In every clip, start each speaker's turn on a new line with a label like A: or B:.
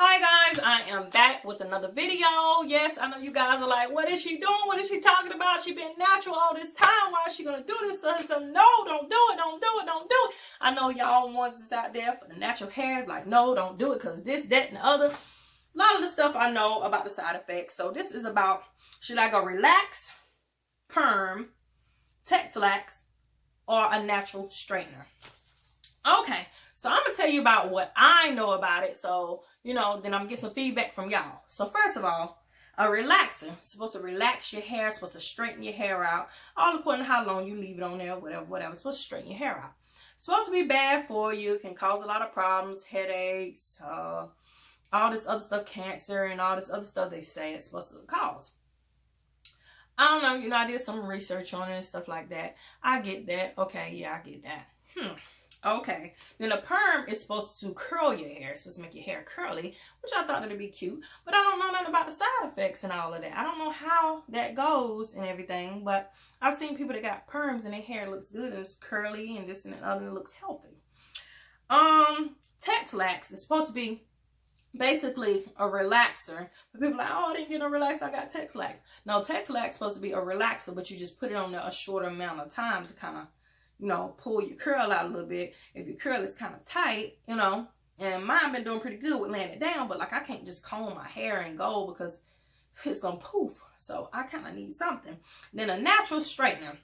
A: Hi guys, I am back with another video. Yes, I know you guys are like, what is she doing? What is she talking about? She been natural all this time. Why is she gonna do this to herself? No, don't do it, don't do it, don't do it. I know y'all ones that's out there for the natural hairs, like, no, don't do it because this, that, and the other. A lot of the stuff I know about the side effects. So this is about, should I go relax, perm, TEXLAXED, or a natural straightener? Okay, so I'm gonna tell you about what I know about it, so then I'm gonna get some feedback from y'all. So first of all, a relaxer is supposed to relax your hair, supposed to straighten your hair out, all according to how long you leave it on there, whatever. It's supposed to straighten your hair out. It's supposed to be bad for you, can cause a lot of problems, headaches, all this other stuff, cancer, and all this other stuff they say it's supposed to cause. I don't know, I did some research on it and stuff like that. I get that. Okay, yeah, I get that. Okay, then a perm is supposed to curl your hair. It's supposed to make your hair curly, which I thought it'd be cute. But I don't know nothing about the side effects and all of that. I don't know how that goes and everything. But I've seen people that got perms and their hair looks good and it's curly and this and that other and it looks healthy. TEXLAXED is supposed to be basically a relaxer. But people are like, oh, I didn't get a relaxer, I got TEXLAXED. No, TEXLAXED is supposed to be a relaxer, but you just put it on there a short amount of time to kind of pull your curl out a little bit. If your curl is kind of tight, and mine been doing pretty good with laying it down, but like I can't just comb my hair and go because it's gonna poof. So I kind of need something. Then a natural straightener.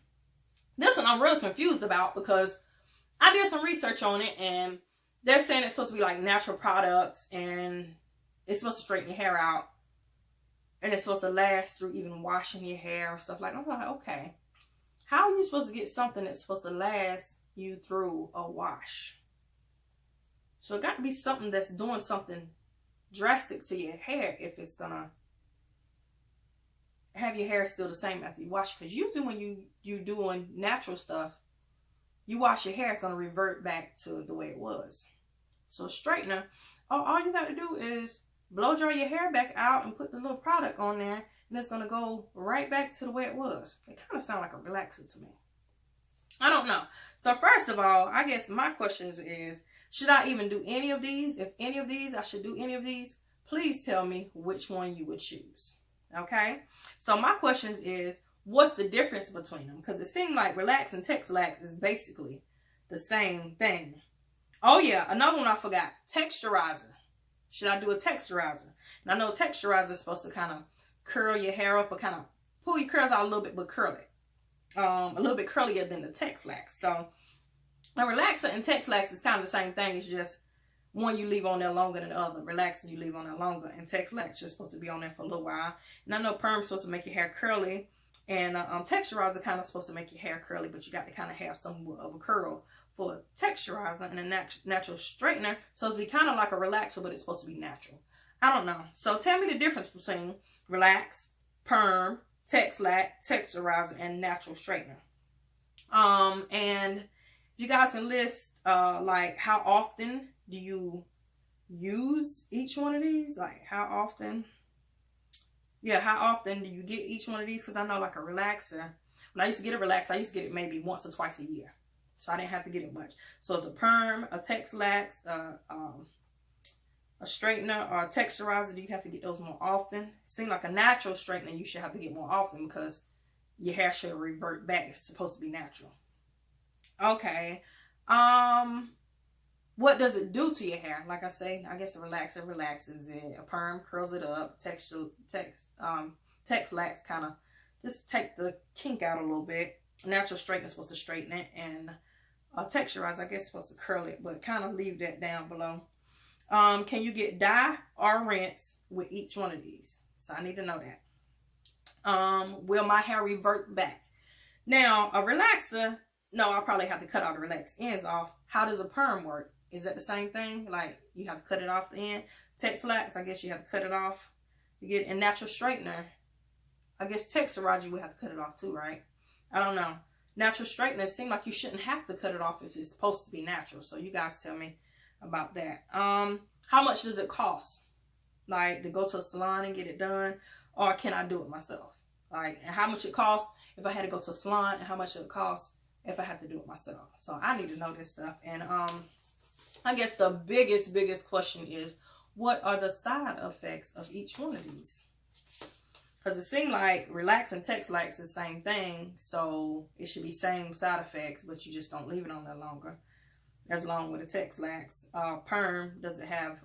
A: This one I'm really confused about because I did some research on it and they're saying it's supposed to be like natural products and it's supposed to straighten your hair out and it's supposed to last through even washing your hair and stuff like that. I'm like, okay. How are you supposed to get something that's supposed to last you through a wash? So it got to be something that's doing something drastic to your hair if it's going to have your hair still the same after you wash. Because usually when you're doing natural stuff, you wash your hair, it's going to revert back to the way it was. So straightener, all you got to do is blow dry your hair back out and put the little product on there. And it's going to go right back to the way it was. It kind of sounds like a relaxer to me. I don't know. So first of all, I guess my questions is, should I even do any of these? If any of these, I should do any of these. Please tell me which one you would choose. Okay? So my question is, what's the difference between them? Because it seemed like relax and TEXLAXED is basically the same thing. Oh yeah, another one I forgot. Texturizer. Should I do a texturizer? And I know texturizer is supposed to kind of curl your hair up or kind of pull your curls out a little bit, but curl it. A little bit curlier than the TEXLAXED. So a relaxer and TEXLAXED is kind of the same thing. It's just one you leave on there longer than the other. Relaxing you leave on there longer. And TEXLAXED is just supposed to be on there for a little while. And I know perm is supposed to make your hair curly. And texturizer kind of supposed to make your hair curly, but you got to kind of have somewhat of a curl for a texturizer. And a natural straightener supposed to be kind of like a relaxer, but it's supposed to be natural. I don't know. So tell me the difference between relax, perm, TEXLAXED, texturizer, and natural straightener. And if you guys can list like how often do you use each one of these? Like how often? Yeah, how often do you get each one of these? Because I know like a relaxer, when I used to get a relaxer, I used to get it maybe once or twice a year. So I didn't have to get it much. So it's a perm, a TEXLAXED, a straightener or a texturizer, do you have to get those more often? Seems like a natural straightener you should have to get more often because your hair should revert back if it's supposed to be natural. Okay. What does it do to your hair? Like I say, I guess a relaxer relaxes it. A perm curls it up. TEXLAXED kind of just take the kink out a little bit. A natural straightener is supposed to straighten it, and a texturizer, I guess, is supposed to curl it, but kind of leave that down below. Can you get dye or rinse with each one of these? So I need to know that. Will my hair revert back? Now, a relaxer, no, I'll probably have to cut all the relaxed ends off. How does a perm work? Is that the same thing? Like, you have to cut it off the end? TEXLAXED, I guess you have to cut it off. You get a natural straightener. I guess texturizer, you would have to cut it off too, right? I don't know. Natural straightener, it seems like you shouldn't have to cut it off if it's supposed to be natural. So you guys tell me about that. How much does it cost? Like to go to a salon and get it done, or can I do it myself? Like, and how much it costs if I had to go to a salon, and how much it would cost if I had to do it myself. So I need to know this stuff. And I guess the biggest question is, what are the side effects of each one of these. Because it seemed like Relax and TEXLAXED is the same thing. So it should be same side effects, but you just don't leave it on there longer. As long with the TEXLAXED. PERM doesn't have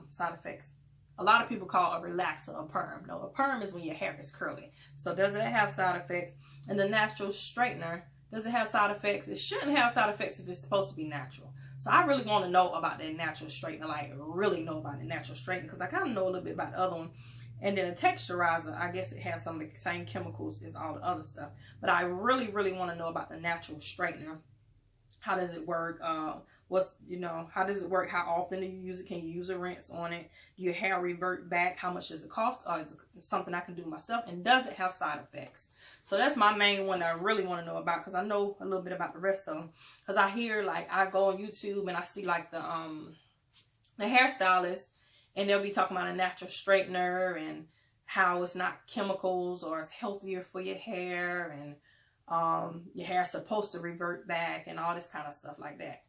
A: side effects. A lot of people call a relaxer a PERM. No, a PERM is when your hair is curly. So does it have side effects? And the natural straightener, does it have side effects? It shouldn't have side effects if it's supposed to be natural. So I really want to know about that natural straightener, like really know about the natural straightener, because I kind of know a little bit about the other one. And then a texturizer, I guess it has some of the same chemicals as all the other stuff. But I really, really want to know about the natural straightener. How does it work? How does it work? How often do you use it? Can you use a rinse on it? Do your hair revert back? How much does it cost? Or is it something I can do myself? And does it have side effects? So that's my main one that I really want to know about, because I know a little bit about the rest of them. Because I hear, like, I go on YouTube and I see like the hairstylist, and they'll be talking about a natural straightener and how it's not chemicals or it's healthier for your hair, and your hair's supposed to revert back and all this kind of stuff like that.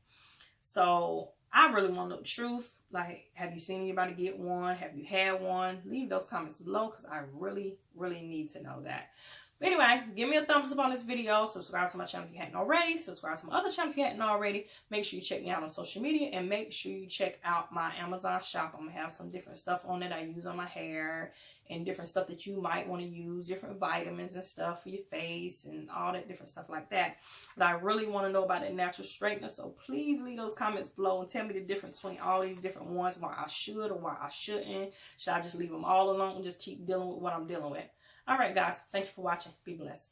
A: So I really want to know the truth. Like, have you seen anybody get one? Have you had one? Leave those comments below, because I really, really need to know that. But anyway, give me a thumbs up on this video. Subscribe to my channel if you hadn't already. Subscribe to my other channel if you hadn't already. Make sure you check me out on social media, and make sure you check out my Amazon shop. I'm going to have some different stuff on it I use on my hair, and different stuff that you might want to use, different vitamins and stuff for your face and all that different stuff like that. But I really want to know about that natural straightener, so please leave those comments below and tell me the difference between all these different ones, why I should or why I shouldn't. Should I just leave them all alone and just keep dealing with what I'm dealing with? All right, guys. Thank you for watching. Be blessed.